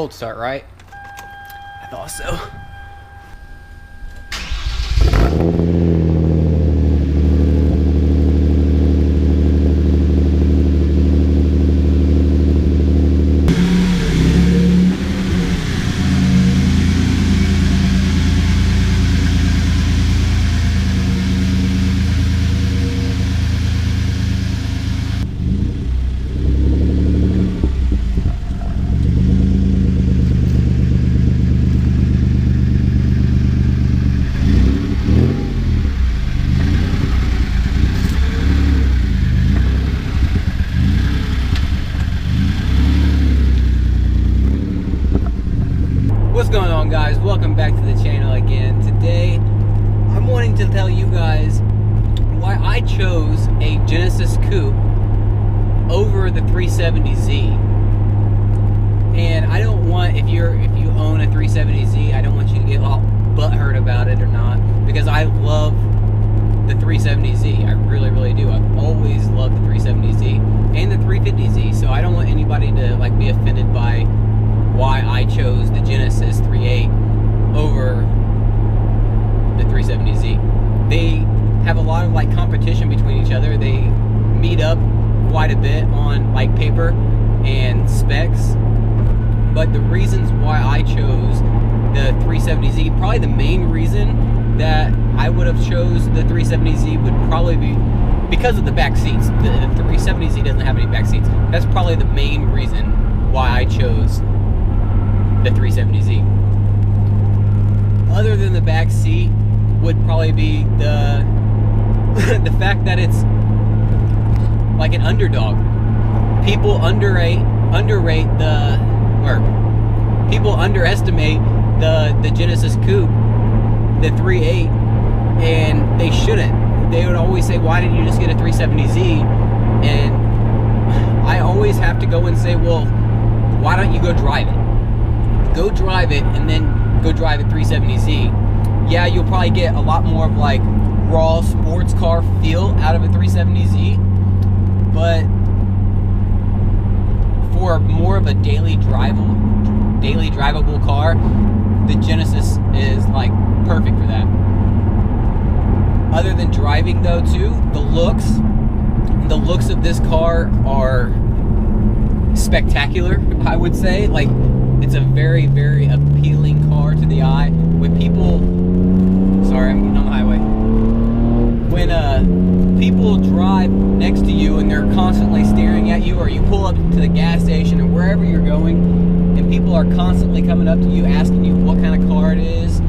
Cold start, right? I thought so. What's going on, guys? Welcome back to the channel again. Today I'm wanting to tell you guys why I chose a Genesis Coupe over the 370Z. And I don't want, if you own a 370Z, I don't want you to get all butthurt about it or not, because I love the 370Z. I really do. I've always loved the 370Z and the 350Z, so I don't want anybody to like be offended by why I chose the Genesis 3.8 over the 370Z. They have a lot of like competition between each other. They meet up quite a bit on like paper and specs. But the reasons why I chose the 370Z, probably the main reason that I would have chose the 370Z would probably be because of the back seats. The 370Z doesn't have any back seats. That's probably the main reason why I chose the 370Z. Other than the back seat would probably be the the fact that it's like an underdog. People underestimate the Genesis Coupe, the 3.8, and they shouldn't. They would always say, why didn't you just get a 370Z? And I always have to go and say, well, why don't you go drive it? Go drive it and then go drive a 370Z. Yeah, you'll probably get a lot more of like raw sports car feel out of a 370Z, but for more of a daily drivable car, the Genesis is like perfect for that. Other than driving though too, the looks of this car are spectacular, I would say. Like, it's a very appealing car to the eye. When people, sorry, I'm getting on the highway. When people drive next to you and they're constantly staring at you, or you pull up to the gas station or wherever you're going, and people are constantly coming up to you asking you what kind of car it is,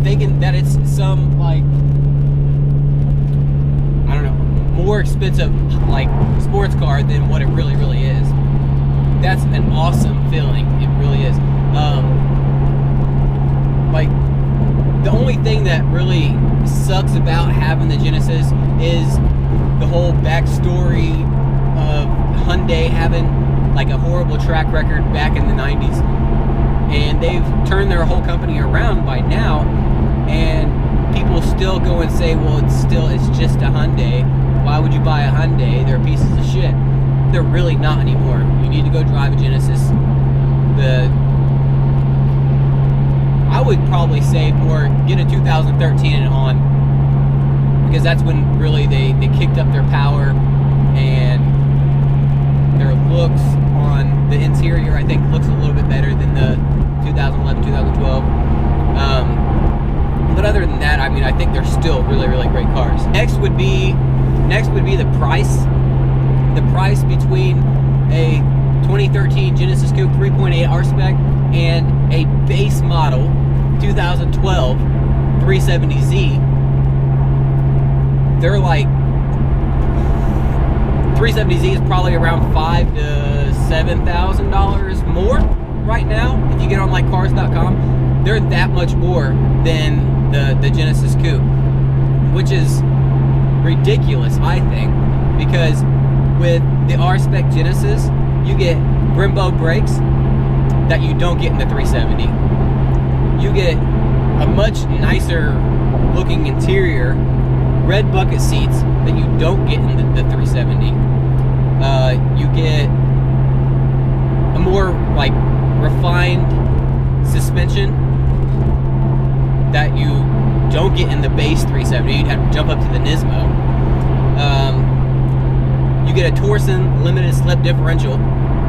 thinking that it's some like, I don't know, more expensive like sports car than what it really is. That's an awesome feeling. It really is. Like, the only thing that really sucks about having the Genesis is the whole backstory of Hyundai having like a horrible track record back in the 90s. And they've turned their whole company around by now, and people still go and say, well, it's just a Hyundai. Why would you buy a Hyundai? They're pieces of shit. They're really not anymore. You need to go drive a Genesis. I would probably say more get a 2013 and on, because that's when really they kicked up their power, and their looks on the interior, I think, looks a little bit better than the 2011, 2012. But other than that, I mean, I think they're still really great cars. Next would be the price. The price between a 2013 Genesis Coupe 3.8 R-Spec and a base model 2012 370Z. They're like, 370Z is probably around $5,000 to $7,000 more right now. If you get on like cars.com, they're that much more than the Genesis Coupe, which is ridiculous, I think, because with the R-Spec Genesis, you get Brembo brakes that you don't get in the 370. You get a much nicer looking interior, red bucket seats that you don't get in the 370. You get a more like refined suspension that you don't get in the base 370. You'd have to jump up to the Nismo. You get a Torsen limited slip differential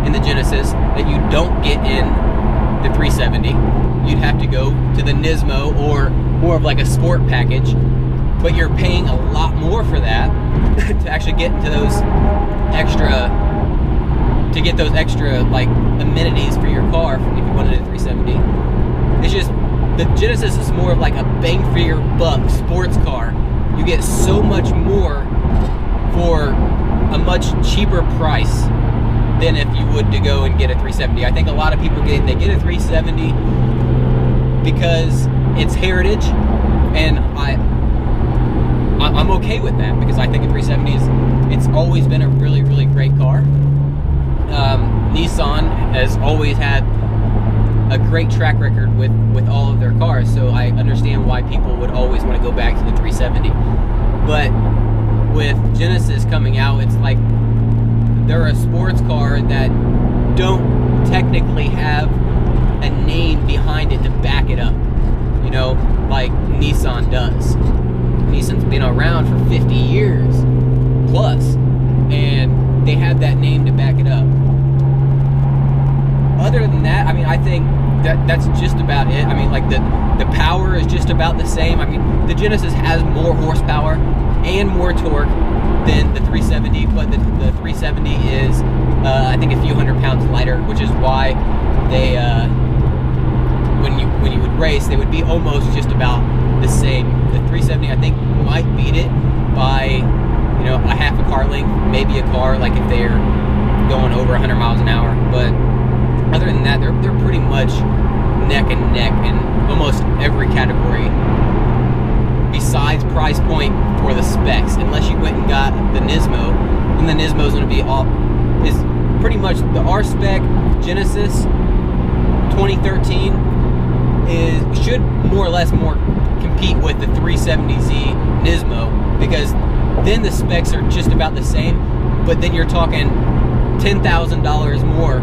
in the Genesis that you don't get in the 370. You'd have to go to the Nismo or more of like a sport package, but you're paying a lot more for that to actually get into those extra, to get those extra like amenities for your car if you wanted a 370. It's just, the Genesis is more of like a bang for your buck sports car. You get so much more for a much cheaper price than if you would to go and get a 370. I think a lot of people get a 370 because it's heritage, and I'm okay with that because I think a 370 it's always been a really, really great car. Nissan has always had a great track record with all of their cars, so I understand why people would always want to go back to the 370. But with Genesis coming out, it's like they're a sports car that don't technically have a name behind it to back it up, you know, like Nissan does. Nissan's been around for 50 years plus, and they have that name to back it up. Other than that, I mean, I think that's just about it. I mean, like the power is just about the same. I mean, the Genesis has more horsepower and more torque than the 370, but the 370 is, I think, a few hundred pounds lighter, which is why they, when you would race, they would be almost just about the same. The 370, I think, might beat it by, you know, a half a car length, maybe a car, like if they're going over 100 miles an hour. But other than that, they're pretty much neck and neck in almost every category besides price point for the specs. Unless you went and got the Nismo, and the Nismo is going to be all, is pretty much the R-Spec Genesis 2013 should more or less compete with the 370Z Nismo, because then the specs are just about the same, but then you're talking $10,000 more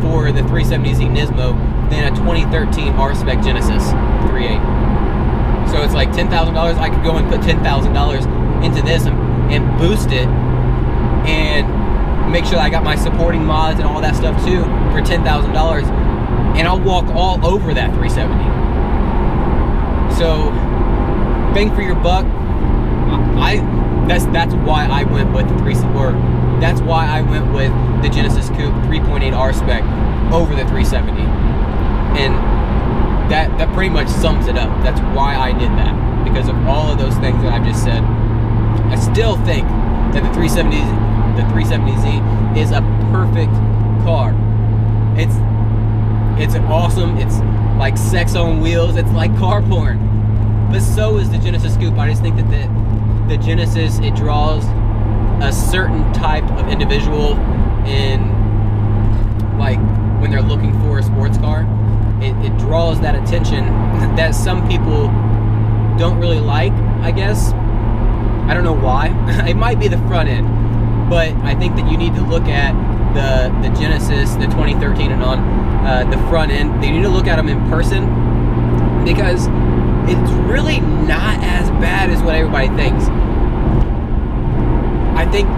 for the 370Z Nismo than a 2013 R-Spec Genesis 3.8. So it's like $10,000. I could go and put $10,000 into this and boost it and make sure I got my supporting mods and all that stuff too for $10,000, and I'll walk all over that 370. So bang for your buck. That's why I went with the that's why I went with the Genesis Coupe 3.8 R-Spec over the 370, and that pretty much sums it up. That's why I did that, because of all of those things that I've just said. I still think that the 370Z is a perfect car. It's awesome. It's like sex on wheels. It's like car porn. But so is the Genesis Coupe. I just think that the Genesis, it draws a certain type of individual in, like, when they're looking for a sports car. It draws that attention that some people don't really like, I guess. I don't know why. It might be the front end, but I think that you need to look at the Genesis, the 2013 and on, the front end. They need to look at them in person, because it's really not as bad as what everybody thinks. I think,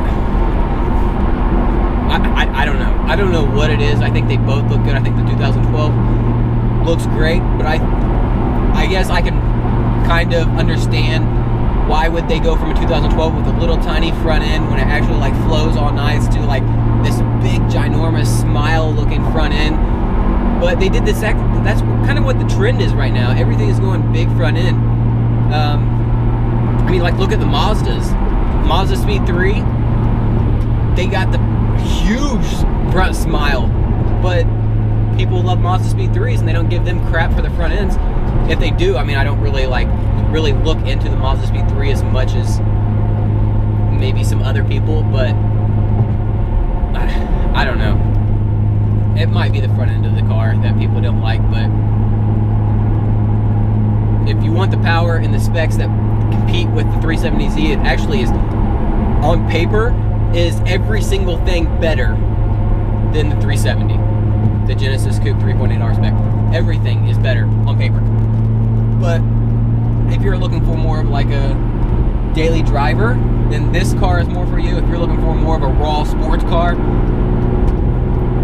I don't know. I don't know what it is. I think they both look good. I think the 2012 looks great, but I guess I can kind of understand why would they go from a 2012 with a little tiny front end when it actually like flows all nice to like this big ginormous smile looking front end. But they did this, that's kind of what the trend is right now. Everything is going big front end. I mean, like, look at the Mazdas. Mazda Speed 3, they got the huge front smile, but people love Mazda Speed 3s and they don't give them crap for the front ends. If they do, I mean, I don't really look into the Mazda Speed 3 as much as maybe some other people, but I don't know. It might be the front end of the car that people don't like, but if you want the power and the specs that compete with the 370Z, it actually is, on paper, is every single thing better than the 370, the Genesis Coupe 3.8 R-Spec. Everything is better on paper. But if you're looking for more of like a daily driver, then this car is more for you. If you're looking for more of a raw sports car,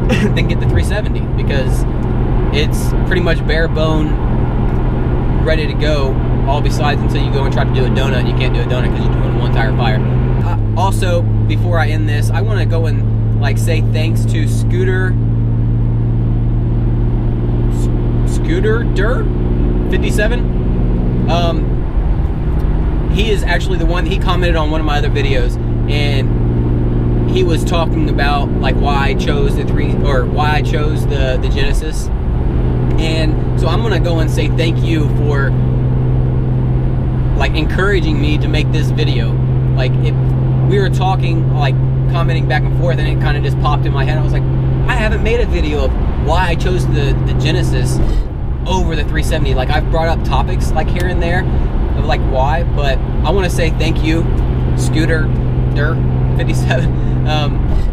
then get the 370, because it's pretty much bare bone, ready to go, all besides until you go and try to do a donut, and you can't do a donut because you're doing one tire fire. Also, before I end this, I want to go and like say thanks to Scooter 57. He is actually the one, he commented on one of my other videos, and he was talking about like why I chose the Genesis. And so I'm gonna go and say thank you for like encouraging me to make this video. Like, we were talking, like commenting back and forth, and it kind of just popped in my head. I was like, I haven't made a video of why I chose the Genesis over the 370. Like, I've brought up topics like here and there of like why, but I want to say thank you, Scooter 57.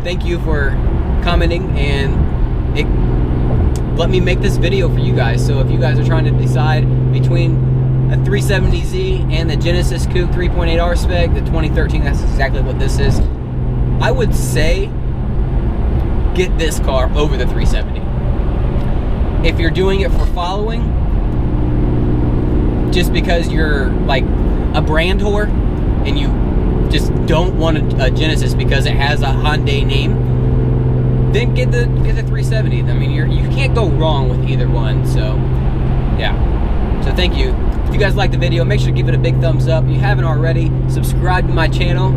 Thank you for commenting, and it let me make this video for you guys. So if you guys are trying to decide between a 370Z and the Genesis Coupe 3.8 R-Spec, the 2013, that's exactly what this is, I would say get this car over the 370. If you're doing it for following, just because you're like a brand whore and you just don't want a Genesis because it has a Hyundai name, then get the 370. I mean, you can't go wrong with either one. So yeah, so thank you. If you guys like the video, make sure to give it a big thumbs up. If you haven't already, subscribe to my channel.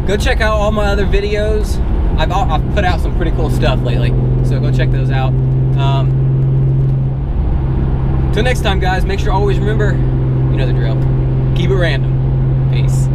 Go check out all my other videos. I've put out some pretty cool stuff lately, so go check those out. Till next time, guys, make sure to always remember, you know the drill. Keep it random. Peace.